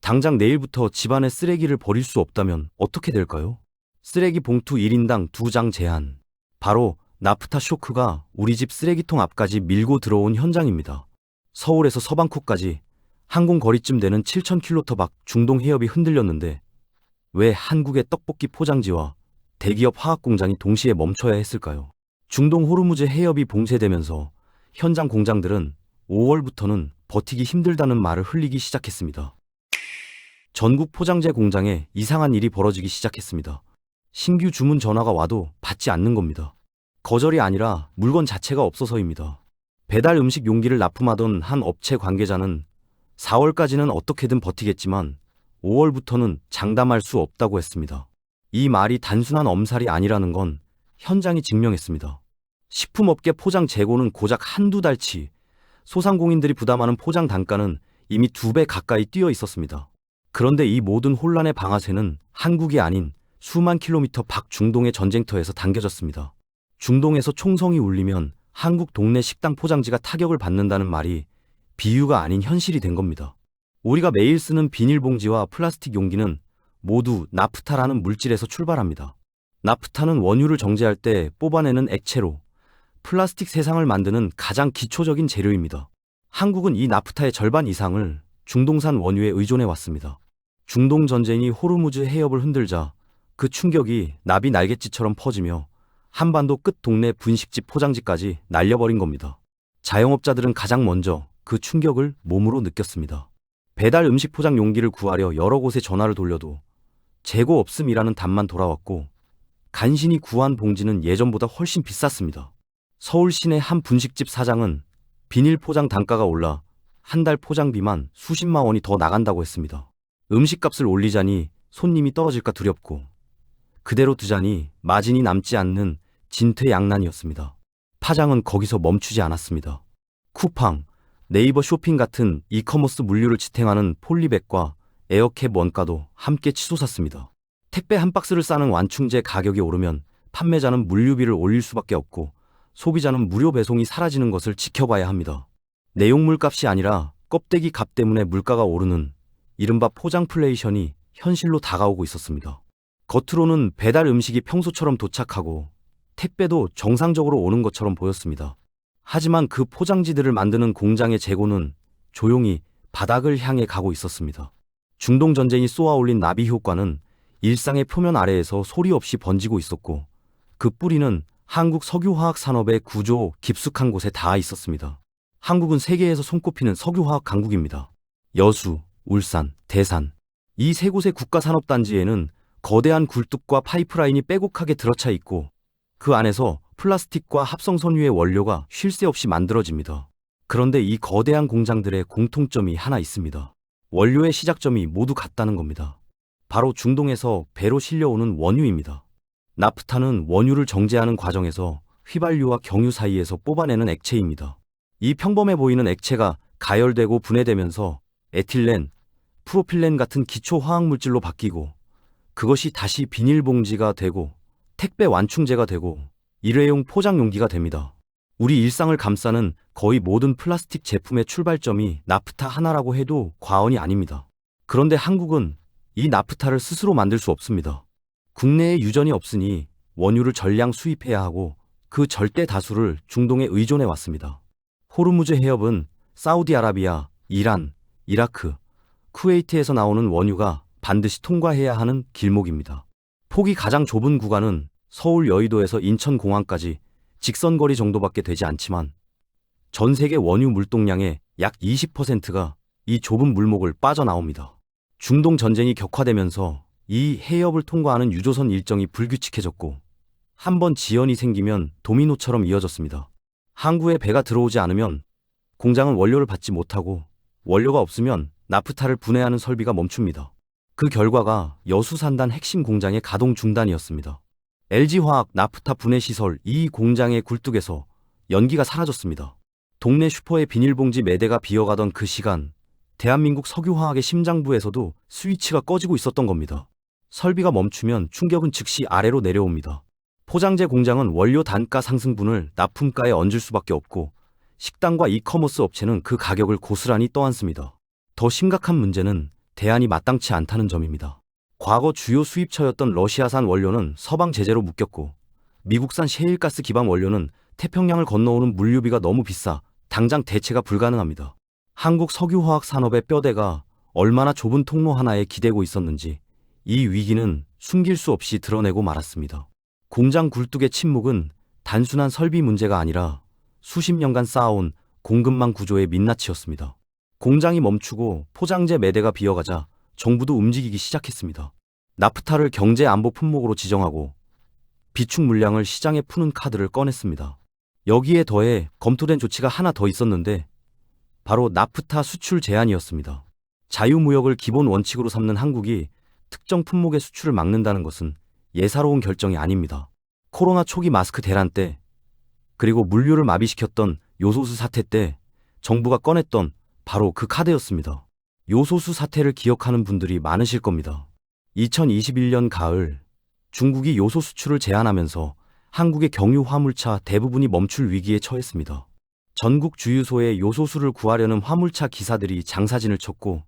당장 내일부터 집안에 쓰레기를 버릴 수 없다면 어떻게 될까요? 쓰레기 봉투 1인당 2장 제한. 바로 나프타 쇼크가 우리 집 쓰레기통 앞까지 밀고 들어온 현장입니다. 서울에서 서방쿠까지 항공거리쯤 되는 7,000km 밖 중동 해협이 흔들렸는데 왜 한국의 떡볶이 포장지와 대기업 화학공장이 동시에 멈춰야 했을까요? 중동 호르무즈 해협이 봉쇄되면서 현장 공장들은 5월부터는 버티기 힘들다는 말을 흘리기 시작했습니다. 전국 포장재 공장에 이상한 일이 벌어지기 시작했습니다. 신규 주문 전화가 와도 받지 않는 겁니다. 거절이 아니라 물건 자체가 없어서입니다. 배달 음식 용기를 납품하던 한 업체 관계자는 4월까지는 어떻게든 버티겠지만 5월부터는 장담할 수 없다고 했습니다. 이 말이 단순한 엄살이 아니라는 건 현장이 증명했습니다. 식품업계 포장 재고는 고작 한두 달치, 소상공인들이 부담하는 포장 단가는 이미 2배 가까이 뛰어 있었습니다. 그런데 이 모든 혼란의 방아쇠는 한국이 아닌 수만 킬로미터 밖 중동의 전쟁터에서 당겨졌습니다. 중동에서 총성이 울리면 한국 동네 식당 포장지가 타격을 받는다는 말이 비유가 아닌 현실이 된 겁니다. 우리가 매일 쓰는 비닐봉지와 플라스틱 용기는 모두 나프타라는 물질에서 출발합니다. 나프타는 원유를 정제할 때 뽑아내는 액체로 플라스틱 세상을 만드는 가장 기초적인 재료입니다. 한국은 이 나프타의 절반 이상을 중동산 원유에 의존해 왔습니다. 중동 전쟁이 호르무즈 해협을 흔들자 그 충격이 나비 날갯짓처럼 퍼지며 한반도 끝 동네 분식집 포장지까지 날려버린 겁니다. 자영업자들은 가장 먼저 그 충격을 몸으로 느꼈습니다. 배달 음식 포장 용기를 구하려 여러 곳에 전화를 돌려도 재고 없음이라는 답만 돌아왔고 간신히 구한 봉지는 예전보다 훨씬 비쌌습니다. 서울 시내 한 분식집 사장은 비닐 포장 단가가 올라 한 달 포장비만 수십만 원이 더 나간다고 했습니다. 음식값을 올리자니 손님이 떨어질까 두렵고 그대로 두자니 마진이 남지 않는 진퇴양난이었습니다. 파장은 거기서 멈추지 않았습니다. 쿠팡, 네이버 쇼핑 같은 이커머스 물류를 지탱하는 폴리백과 에어캡 원가도 함께 치솟았습니다. 택배 한 박스를 싸는 완충제 가격이 오르면 판매자는 물류비를 올릴 수밖에 없고 소비자는 무료 배송이 사라지는 것을 지켜봐야 합니다. 내용물 값이 아니라 껍데기 값 때문에 물가가 오르는 이른바 포장플레이션이 현실로 다가오고 있었습니다. 겉으로는 배달 음식이 평소처럼 도착하고 택배도 정상적으로 오는 것처럼 보였습니다. 하지만 그 포장지들을 만드는 공장의 재고는 조용히 바닥을 향해 가고 있었습니다. 중동 전쟁이 쏘아올린 나비 효과는 일상의 표면 아래에서 소리 없이 번지고 있었고 그 뿌리는 한국 석유화학 산업의 구조 깊숙한 곳에 닿아 있었습니다. 한국은 세계에서 손꼽히는 석유화학 강국입니다. 여수, 울산, 대산 이 세 곳의 국가산업단지에는 거대한 굴뚝과 파이프라인이 빼곡하게 들어차 있고 그 안에서 플라스틱과 합성섬유의 원료가 쉴 새 없이 만들어집니다. 그런데 이 거대한 공장들의 공통점이 하나 있습니다. 원료의 시작점이 모두 같다는 겁니다. 바로 중동에서 배로 실려오는 원유입니다. 나프타는 원유를 정제하는 과정에서 휘발유와 경유 사이에서 뽑아내는 액체입니다. 이 평범해 보이는 액체가 가열되고 분해되면서 에틸렌, 프로필렌 같은 기초 화학물질로 바뀌고 그것이 다시 비닐봉지가 되고 택배 완충제가 되고 일회용 포장 용기가 됩니다. 우리 일상을 감싸는 거의 모든 플라스틱 제품의 출발점이 나프타 하나라고 해도 과언이 아닙니다. 그런데 한국은 이 나프타를 스스로 만들 수 없습니다. 국내에 유전이 없으니 원유를 전량 수입해야 하고 그 절대 다수를 중동에 의존해 왔습니다. 호르무즈 해협은 사우디아라비아, 이란, 이라크, 쿠웨이트에서 나오는 원유가 반드시 통과해야 하는 길목입니다. 폭이 가장 좁은 구간은 서울 여의도에서 인천공항까지 직선거리 정도밖에 되지 않지만 전 세계 원유 물동량의 약 20%가 이 좁은 물목을 빠져나옵니다. 중동 전쟁이 격화되면서 이 해협을 통과하는 유조선 일정이 불규칙해졌고 한 번 지연이 생기면 도미노처럼 이어졌습니다. 항구에 배가 들어오지 않으면 공장은 원료를 받지 못하고 원료가 없으면 나프타를 분해하는 설비가 멈춥니다. 그 결과가 여수산단 핵심 공장의 가동 중단이었습니다. LG화학 나프타 분해 시설 이 공장의 굴뚝에서 연기가 사라졌습니다. 동네 슈퍼의 비닐봉지 매대가 비어가던 그 시간, 대한민국 석유화학의 심장부에서도 스위치가 꺼지고 있었던 겁니다. 설비가 멈추면 충격은 즉시 아래로 내려옵니다. 포장재 공장은 원료 단가 상승분을 납품가에 얹을 수밖에 없고 식당과 이커머스 업체는 그 가격을 고스란히 떠안습니다. 더 심각한 문제는 대안이 마땅치 않다는 점입니다. 과거 주요 수입처였던 러시아산 원료는 서방 제재로 묶였고 미국산 셰일가스 기반 원료는 태평양을 건너오는 물류비가 너무 비싸 당장 대체가 불가능합니다. 한국 석유화학 산업의 뼈대가 얼마나 좁은 통로 하나에 기대고 있었는지 이 위기는 숨길 수 없이 드러내고 말았습니다. 공장 굴뚝의 침묵은 단순한 설비 문제가 아니라 수십 년간 쌓아온 공급망 구조의 민낯이었습니다. 공장이 멈추고 포장재 매대가 비어가자 정부도 움직이기 시작했습니다. 나프타를 경제 안보 품목으로 지정하고 비축 물량을 시장에 푸는 카드를 꺼냈습니다. 여기에 더해 검토된 조치가 하나 더 있었는데 바로 나프타 수출 제한이었습니다. 자유무역을 기본 원칙으로 삼는 한국이 특정 품목의 수출을 막는다는 것은 예사로운 결정이 아닙니다. 코로나 초기 마스크 대란 때 그리고 물류를 마비시켰던 요소수 사태 때 정부가 꺼냈던 바로 그 카드였습니다. 요소수 사태를 기억하는 분들이 많으실 겁니다. 2021년 가을 중국이 요소 수출을 제한하면서 한국의 경유 화물차 대부분이 멈출 위기에 처했습니다. 전국 주유소에 요소수를 구하려는 화물차 기사들이 장사진을 쳤고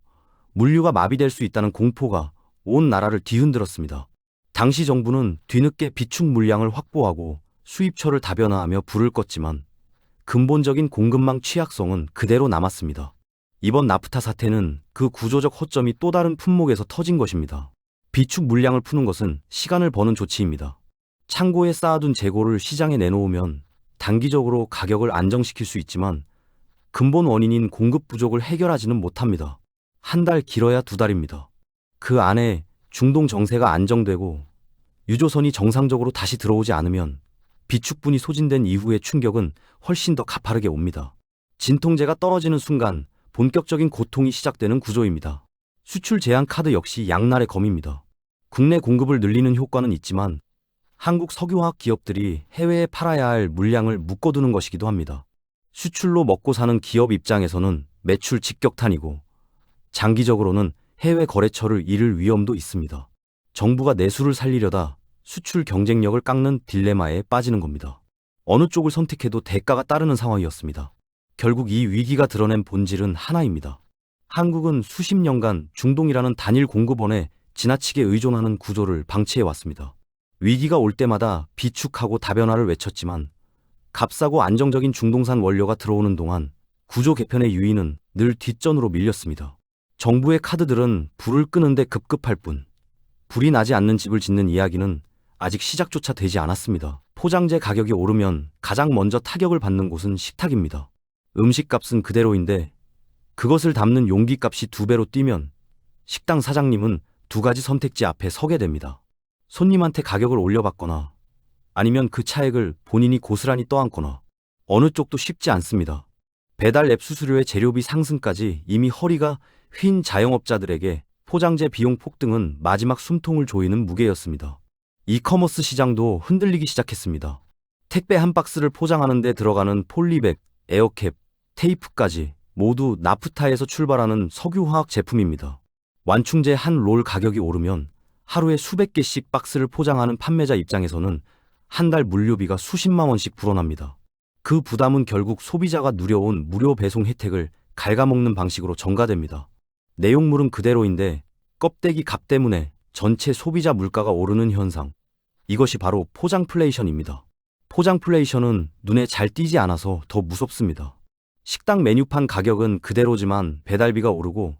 물류가 마비될 수 있다는 공포가 온 나라를 뒤흔들었습니다. 당시 정부는 뒤늦게 비축 물량을 확보하고 수입처를 다변화하며 불을 껐지만 근본적인 공급망 취약성은 그대로 남았습니다. 이번 나프타 사태는 그 구조적 허점이 또 다른 품목에서 터진 것입니다. 비축 물량을 푸는 것은 시간을 버는 조치입니다. 창고에 쌓아둔 재고를 시장에 내놓으면 단기적으로 가격을 안정시킬 수 있지만 근본 원인인 공급 부족을 해결하지는 못합니다. 한 달 길어야 두 달입니다. 그 안에 중동 정세가 안정되고 유조선이 정상적으로 다시 들어오지 않으면 비축분이 소진된 이후의 충격은 훨씬 더 가파르게 옵니다. 진통제가 떨어지는 순간 본격적인 고통이 시작되는 구조입니다. 수출 제한 카드 역시 양날의 검입니다. 국내 공급을 늘리는 효과는 있지만 한국 석유화학 기업들이 해외에 팔아야 할 물량을 묶어두는 것이기도 합니다. 수출로 먹고 사는 기업 입장에서는 매출 직격탄이고 장기적으로는 해외 거래처를 잃을 위험도 있습니다. 정부가 내수를 살리려다 수출 경쟁력을 깎는 딜레마에 빠지는 겁니다. 어느 쪽을 선택해도 대가가 따르는 상황이었습니다. 결국 이 위기가 드러낸 본질은 하나입니다. 한국은 수십 년간 중동이라는 단일 공급원에 지나치게 의존하는 구조를 방치해왔습니다. 위기가 올 때마다 비축하고 다변화를 외쳤지만 값싸고 안정적인 중동산 원료가 들어오는 동안 구조 개편의 유인은 늘 뒷전으로 밀렸습니다. 정부의 카드들은 불을 끄는데 급급할 뿐 불이 나지 않는 집을 짓는 이야기는 아직 시작조차 되지 않았습니다. 포장재 가격이 오르면 가장 먼저 타격을 받는 곳은 식탁입니다. 음식값은 그대로인데 그것을 담는 용기값이 2배로 뛰면 식당 사장님은 두 가지 선택지 앞에 서게 됩니다. 손님한테 가격을 올려받거나 아니면 그 차액을 본인이 고스란히 떠안거나 어느 쪽도 쉽지 않습니다. 배달 앱 수수료의 재료비 상승까지 이미 허리가 휜 자영업자들에게 포장재 비용 폭등은 마지막 숨통을 조이는 무게였습니다. 이커머스 시장도 흔들리기 시작했습니다. 택배 한 박스를 포장하는 데 들어가는 폴리백, 에어캡, 테이프까지 모두 나프타에서 출발하는 석유화학 제품입니다. 완충제 한 롤 가격이 오르면 하루에 수백 개씩 박스를 포장하는 판매자 입장에서는 한 달 물류비가 수십만 원씩 불어납니다. 그 부담은 결국 소비자가 누려온 무료 배송 혜택을 갉아먹는 방식으로 전가됩니다. 내용물은 그대로인데 껍데기 값 때문에 전체 소비자 물가가 오르는 현상. 이것이 바로 포장플레이션입니다. 포장플레이션은 눈에 잘 띄지 않아서 더 무섭습니다. 식당 메뉴판 가격은 그대로지만 배달비가 오르고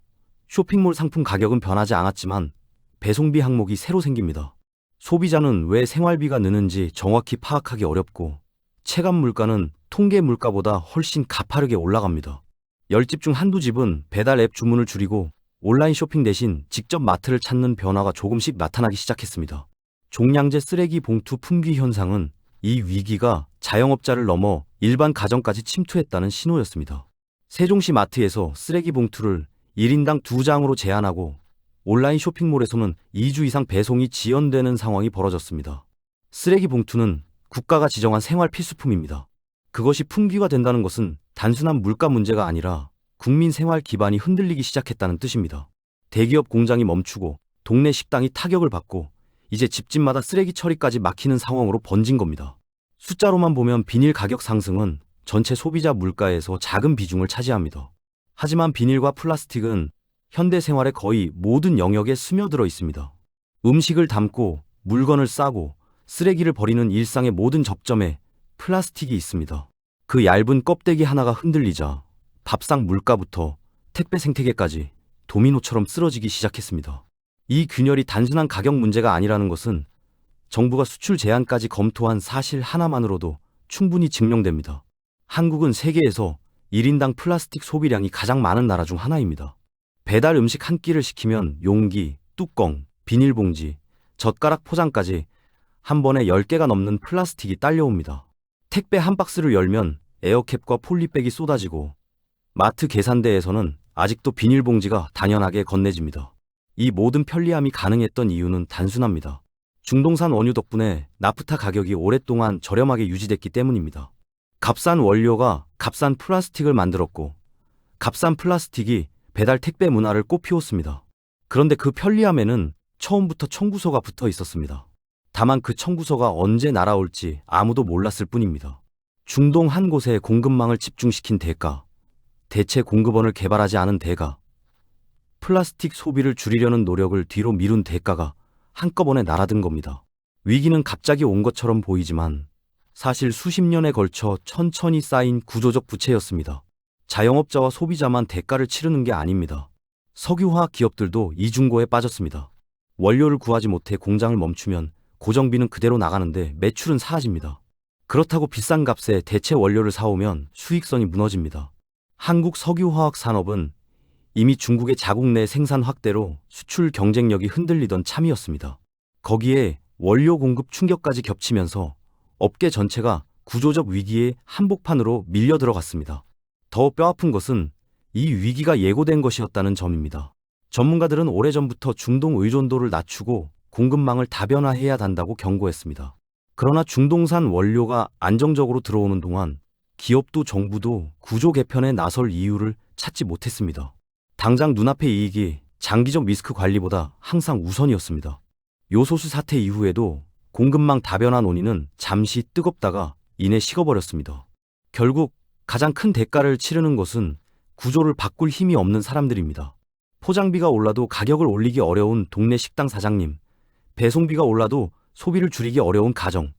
쇼핑몰 상품 가격은 변하지 않았지만 배송비 항목이 새로 생깁니다. 소비자는 왜 생활비가 느는지 정확히 파악하기 어렵고 체감 물가는 통계 물가보다 훨씬 가파르게 올라갑니다. 10집 중 한두 집은 배달 앱 주문을 줄이고 온라인 쇼핑 대신 직접 마트를 찾는 변화가 조금씩 나타나기 시작했습니다. 종량제 쓰레기 봉투 품귀 현상은 이 위기가 자영업자를 넘어 일반 가정까지 침투했다는 신호였습니다. 세종시 마트에서 쓰레기 봉투를 1인당 2장으로 제한하고 온라인 쇼핑몰에서는 2주 이상 배송이 지연되는 상황이 벌어졌습니다. 쓰레기 봉투는 국가가 지정한 생활 필수품입니다. 그것이 품귀가 된다는 것은 단순한 물가 문제가 아니라 국민 생활 기반이 흔들리기 시작했다는 뜻입니다. 대기업 공장이 멈추고 동네 식당이 타격을 받고 이제 집집마다 쓰레기 처리까지 막히는 상황으로 번진 겁니다. 숫자로만 보면 비닐 가격 상승은 전체 소비자 물가에서 작은 비중을 차지합니다. 하지만 비닐과 플라스틱은 현대 생활의 거의 모든 영역에 스며들어 있습니다. 음식을 담고 물건을 싸고 쓰레기를 버리는 일상의 모든 접점에 플라스틱이 있습니다. 그 얇은 껍데기 하나가 흔들리자 밥상 물가부터 택배 생태계까지 도미노처럼 쓰러지기 시작했습니다. 이 균열이 단순한 가격 문제가 아니라는 것은 정부가 수출 제한까지 검토한 사실 하나만으로도 충분히 증명됩니다. 한국은 세계에서 1인당 플라스틱 소비량이 가장 많은 나라 중 하나입니다. 배달 음식 한 끼를 시키면 용기, 뚜껑, 비닐봉지, 젓가락 포장까지 한 번에 10개가 넘는 플라스틱이 딸려옵니다. 택배 한 박스를 열면 에어캡과 폴리백이 쏟아지고 마트 계산대에서는 아직도 비닐봉지가 당연하게 건네집니다. 이 모든 편리함이 가능했던 이유는 단순합니다. 중동산 원유 덕분에 나프타 가격이 오랫동안 저렴하게 유지됐기 때문입니다. 값싼 원료가 값싼 플라스틱을 만들었고 값싼 플라스틱이 배달 택배 문화를 꽃피웠습니다. 그런데 그 편리함에는 처음부터 청구서가 붙어 있었습니다. 다만 그 청구서가 언제 날아올지 아무도 몰랐을 뿐입니다. 중동 한 곳에 공급망을 집중시킨 대가, 대체 공급원을 개발하지 않은 대가, 플라스틱 소비를 줄이려는 노력을 뒤로 미룬 대가가 한꺼번에 날아든 겁니다. 위기는 갑자기 온 것처럼 보이지만 사실 수십 년에 걸쳐 천천히 쌓인 구조적 부채였습니다. 자영업자와 소비자만 대가를 치르는 게 아닙니다. 석유화학 기업들도 이중고에 빠졌습니다. 원료를 구하지 못해 공장을 멈추면 고정비는 그대로 나가는데 매출은 사라집니다. 그렇다고 비싼 값에 대체 원료를 사오면 수익성이 무너집니다. 한국 석유화학 산업은 이미 중국의 자국 내 생산 확대로 수출 경쟁력이 흔들리던 참이었습니다. 거기에 원료 공급 충격까지 겹치면서 업계 전체가 구조적 위기의 한복판으로 밀려 들어갔습니다. 더 뼈아픈 것은 이 위기가 예고된 것이었다는 점입니다. 전문가들은 오래전부터 중동 의존도를 낮추고 공급망을 다변화해야 한다고 경고했습니다. 그러나 중동산 원료가 안정적으로 들어오는 동안 기업도 정부도 구조 개편에 나설 이유를 찾지 못했습니다. 당장 눈앞의 이익이 장기적 리스크 관리보다 항상 우선이었습니다. 요소수 사태 이후에도 공급망 다변화 논의는 잠시 뜨겁다가 이내 식어버렸습니다. 결국 가장 큰 대가를 치르는 것은 구조를 바꿀 힘이 없는 사람들입니다. 포장비가 올라도 가격을 올리기 어려운 동네 식당 사장님, 배송비가 올라도 소비를 줄이기 어려운 가정,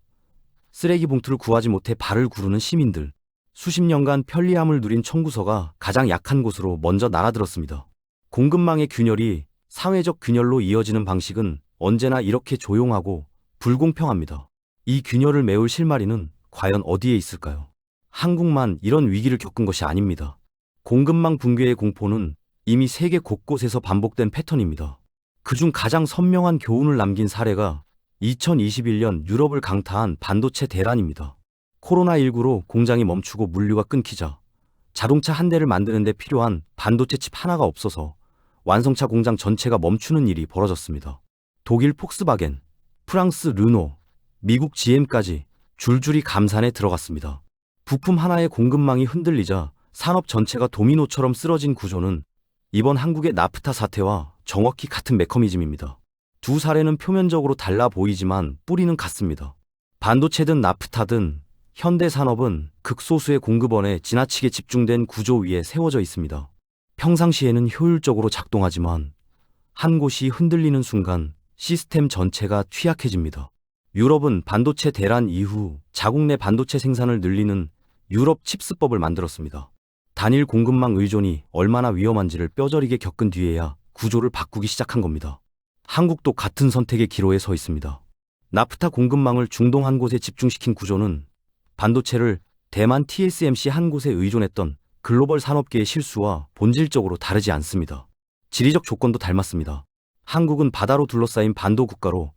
쓰레기 봉투를 구하지 못해 발을 구르는 시민들, 수십 년간 편리함을 누린 청구서가 가장 약한 곳으로 먼저 날아들었습니다. 공급망의 균열이 사회적 균열로 이어지는 방식은 언제나 이렇게 조용하고 불공평합니다. 이 균열을 메울 실마리는 과연 어디에 있을까요? 한국만 이런 위기를 겪은 것이 아닙니다. 공급망 붕괴의 공포는 이미 세계 곳곳에서 반복된 패턴입니다. 그중 가장 선명한 교훈을 남긴 사례가 2021년 유럽을 강타한 반도체 대란입니다. 코로나19로 공장이 멈추고 물류가 끊기자 자동차 한 대를 만드는 데 필요한 반도체 칩 하나가 없어서 완성차 공장 전체가 멈추는 일이 벌어졌습니다. 독일 폭스바겐, 프랑스 르노, 미국 GM까지 줄줄이 감산에 들어갔습니다. 부품 하나의 공급망이 흔들리자 산업 전체가 도미노처럼 쓰러진 구조는 이번 한국의 나프타 사태와 정확히 같은 메커니즘입니다. 두 사례는 표면적으로 달라 보이지만 뿌리는 같습니다. 반도체든 나프타든 현대 산업은 극소수의 공급원에 지나치게 집중된 구조 위에 세워져 있습니다. 평상시에는 효율적으로 작동하지만 한 곳이 흔들리는 순간 시스템 전체가 취약해집니다. 유럽은 반도체 대란 이후 자국 내 반도체 생산을 늘리는 유럽 칩스법을 만들었습니다. 단일 공급망 의존이 얼마나 위험한지를 뼈저리게 겪은 뒤에야 구조를 바꾸기 시작한 겁니다. 한국도 같은 선택의 기로에 서 있습니다. 나프타 공급망을 중동 한 곳에 집중시킨 구조는 반도체를 대만 TSMC 한 곳에 의존했던 글로벌 산업계의 실수와 본질적으로 다르지 않습니다. 지리적 조건도 닮았습니다. 한국은 바다로 둘러싸인 반도 국가로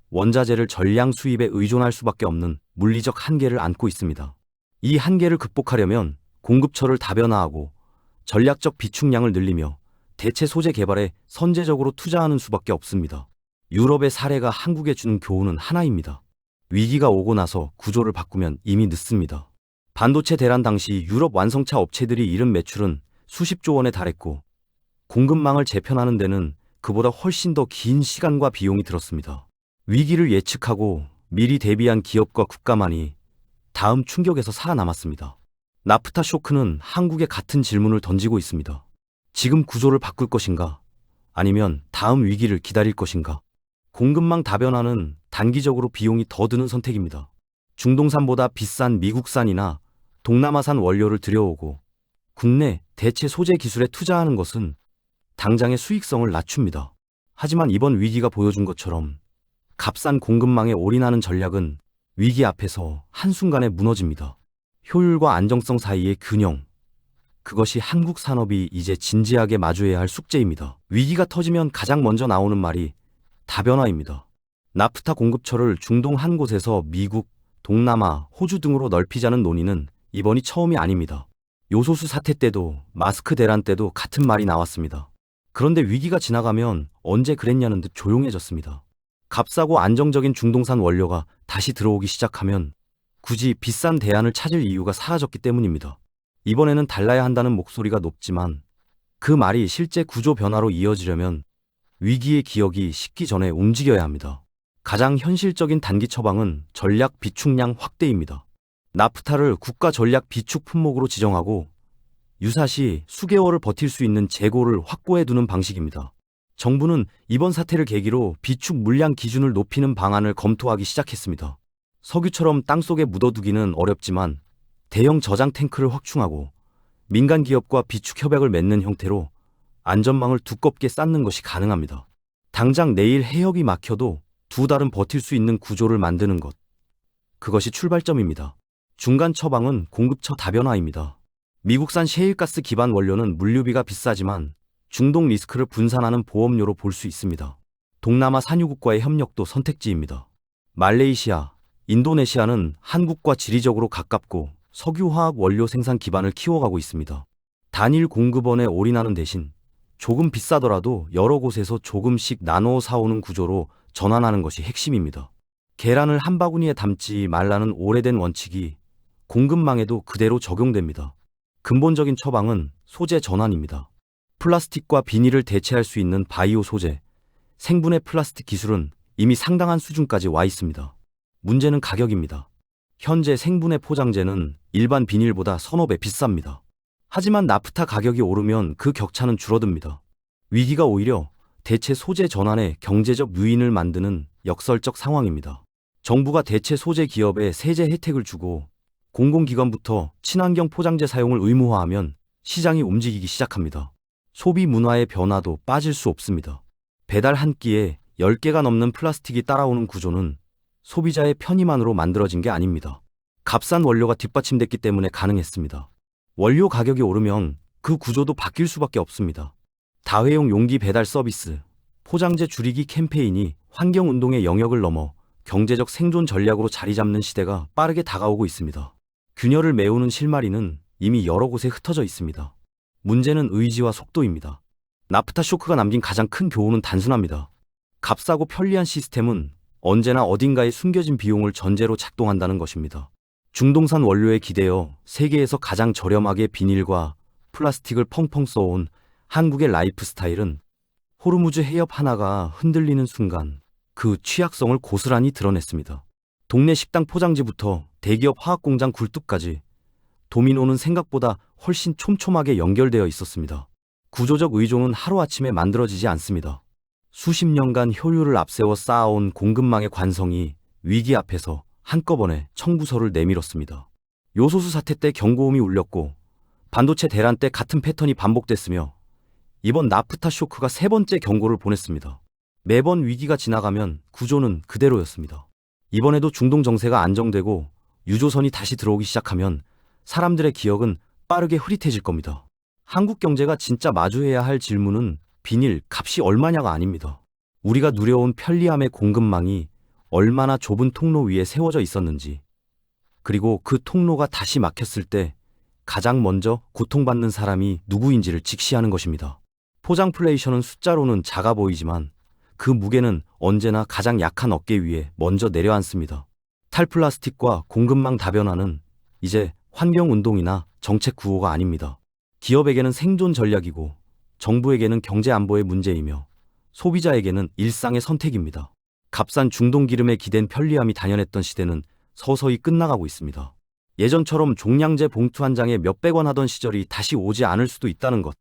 원자재를 전량 수입에 의존할 수밖에 없는 물리적 한계를 안고 있습니다. 이 한계를 극복하려면 공급처를 다변화하고 전략적 비축량을 늘리며 대체 소재 개발에 선제적으로 투자하는 수밖에 없습니다. 유럽의 사례가 한국에 주는 교훈은 하나입니다. 위기가 오고 나서 구조를 바꾸면 이미 늦습니다. 반도체 대란 당시 유럽 완성차 업체들이 잃은 매출은 수십조 원에 달했고 공급망을 재편하는 데는 그보다 훨씬 더 긴 시간과 비용이 들었습니다. 위기를 예측하고 미리 대비한 기업과 국가만이 다음 충격에서 살아남았습니다. 나프타 쇼크는 한국에 같은 질문을 던지고 있습니다. 지금 구조를 바꿀 것인가? 아니면 다음 위기를 기다릴 것인가? 공급망 다변화는 단기적으로 비용이 더 드는 선택입니다. 중동산보다 비싼 미국산이나 동남아산 원료를 들여오고 국내 대체 소재 기술에 투자하는 것은 당장의 수익성을 낮춥니다. 하지만 이번 위기가 보여준 것처럼 값싼 공급망에 올인하는 전략은 위기 앞에서 한순간에 무너집니다. 효율과 안정성 사이의 균형. 그것이 한국 산업이 이제 진지하게 마주해야 할 숙제입니다. 위기가 터지면 가장 먼저 나오는 말이 다변화입니다. 나프타 공급처를 중동 한 곳에서 미국, 동남아, 호주 등으로 넓히자는 논의는 이번이 처음이 아닙니다. 요소수 사태 때도 마스크 대란 때도 같은 말이 나왔습니다. 그런데 위기가 지나가면 언제 그랬냐는 듯 조용해졌습니다. 값싸고 안정적인 중동산 원료가 다시 들어오기 시작하면 굳이 비싼 대안을 찾을 이유가 사라졌기 때문입니다. 이번에는 달라야 한다는 목소리가 높지만 그 말이 실제 구조 변화로 이어지려면 위기의 기억이 식기 전에 움직여야 합니다. 가장 현실적인 단기 처방은 전략 비축량 확대입니다. 나프타를 국가 전략 비축 품목으로 지정하고 유사시 수개월을 버틸 수 있는 재고를 확보해 두는 방식입니다. 정부는 이번 사태를 계기로 비축 물량 기준을 높이는 방안을 검토하기 시작했습니다. 석유처럼 땅속에 묻어두기는 어렵지만 대형 저장 탱크를 확충하고 민간 기업과 비축 협약을 맺는 형태로 안전망을 두껍게 쌓는 것이 가능합니다. 당장 내일 해역이 막혀도 2달은 버틸 수 있는 구조를 만드는 것. 그것이 출발점입니다. 중간 처방은 공급처 다변화입니다. 미국산 셰일가스 기반 원료는 물류비가 비싸지만 중동 리스크를 분산하는 보험료로 볼 수 있습니다. 동남아 산유국과의 협력도 선택지입니다. 말레이시아, 인도네시아는 한국과 지리적으로 가깝고 석유화학 원료 생산 기반을 키워가고 있습니다. 단일 공급원에 올인하는 대신 조금 비싸더라도 여러 곳에서 조금씩 나누어 사오는 구조로 전환하는 것이 핵심입니다. 계란을 한 바구니에 담지 말라는 오래된 원칙이 공급망에도 그대로 적용됩니다. 근본적인 처방은 소재 전환입니다. 플라스틱과 비닐을 대체할 수 있는 바이오 소재, 생분해 플라스틱 기술은 이미 상당한 수준까지 와 있습니다. 문제는 가격입니다. 현재 생분해 포장재는 일반 비닐보다 서너 배 비쌉니다. 하지만 나프타 가격이 오르면 그 격차는 줄어듭니다. 위기가 오히려 대체 소재 전환에 경제적 요인을 만드는 역설적 상황입니다. 정부가 대체 소재 기업에 세제 혜택을 주고 공공기관부터 친환경 포장재 사용을 의무화하면 시장이 움직이기 시작합니다. 소비 문화의 변화도 빠질 수 없습니다. 배달 한 끼에 10개가 넘는 플라스틱이 따라오는 구조는 소비자의 편의만으로 만들어진 게 아닙니다. 값싼 원료가 뒷받침됐기 때문에 가능했습니다. 원료 가격이 오르면 그 구조도 바뀔 수밖에 없습니다. 다회용 용기 배달 서비스, 포장재 줄이기 캠페인이 환경운동의 영역을 넘어 경제적 생존 전략으로 자리 잡는 시대가 빠르게 다가오고 있습니다. 균열을 메우는 실마리는 이미 여러 곳에 흩어져 있습니다. 문제는 의지와 속도입니다. 나프타 쇼크가 남긴 가장 큰 교훈은 단순합니다. 값싸고 편리한 시스템은 언제나 어딘가에 숨겨진 비용을 전제로 작동한다는 것입니다. 중동산 원료에 기대어 세계에서 가장 저렴하게 비닐과 플라스틱을 펑펑 써온 한국의 라이프 스타일은 호르무즈 해협 하나가 흔들리는 순간 그 취약성을 고스란히 드러냈습니다. 동네 식당 포장지부터 대기업 화학공장 굴뚝까지 도미노는 생각보다 훨씬 촘촘하게 연결되어 있었습니다. 구조적 의존은 하루아침에 만들어지지 않습니다. 수십 년간 효율을 앞세워 쌓아온 공급망의 관성이 위기 앞에서 한꺼번에 청구서를 내밀었습니다. 요소수 사태 때 경고음이 울렸고 반도체 대란 때 같은 패턴이 반복됐으며 이번 나프타 쇼크가 세 번째 경고를 보냈습니다. 매번 위기가 지나가면 구조는 그대로였습니다. 이번에도 중동 정세가 안정되고 유조선이 다시 들어오기 시작하면 사람들의 기억은 빠르게 흐릿해질 겁니다. 한국 경제가 진짜 마주해야 할 질문은 비닐 값이 얼마냐가 아닙니다. 우리가 누려온 편리함의 공급망이 얼마나 좁은 통로 위에 세워져 있었는지, 그리고 그 통로가 다시 막혔을 때 가장 먼저 고통받는 사람이 누구인지를 직시하는 것입니다. 포장플레이션은 숫자로는 작아 보이지만 그 무게는 언제나 가장 약한 어깨 위에 먼저 내려앉습니다. 탈플라스틱과 공급망 다변화는 이제 환경운동이나 정책 구호가 아닙니다. 기업에게는 생존 전략이고 정부에게는 경제 안보의 문제이며 소비자에게는 일상의 선택입니다. 값싼 중동 기름에 기댄 편리함이 단연했던 시대는 서서히 끝나가고 있습니다. 예전처럼 종량제 봉투 한 장에 몇백 원 하던 시절이 다시 오지 않을 수도 있다는 것.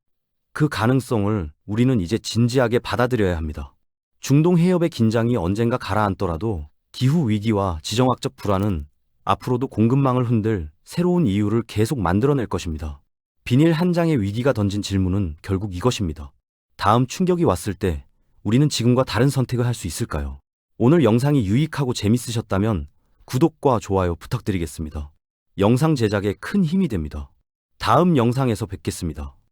그 가능성을 우리는 이제 진지하게 받아들여야 합니다. 중동 해협의 긴장이 언젠가 가라앉더라도 기후 위기와 지정학적 불안은 앞으로도 공급망을 흔들 새로운 이유를 계속 만들어낼 것입니다. 비닐 한 장의 위기가 던진 질문은 결국 이것입니다. 다음 충격이 왔을 때 우리는 지금과 다른 선택을 할 수 있을까요? 오늘 영상이 유익하고 재밌으셨다면 구독과 좋아요 부탁드리겠습니다. 영상 제작에 큰 힘이 됩니다. 다음 영상에서 뵙겠습니다.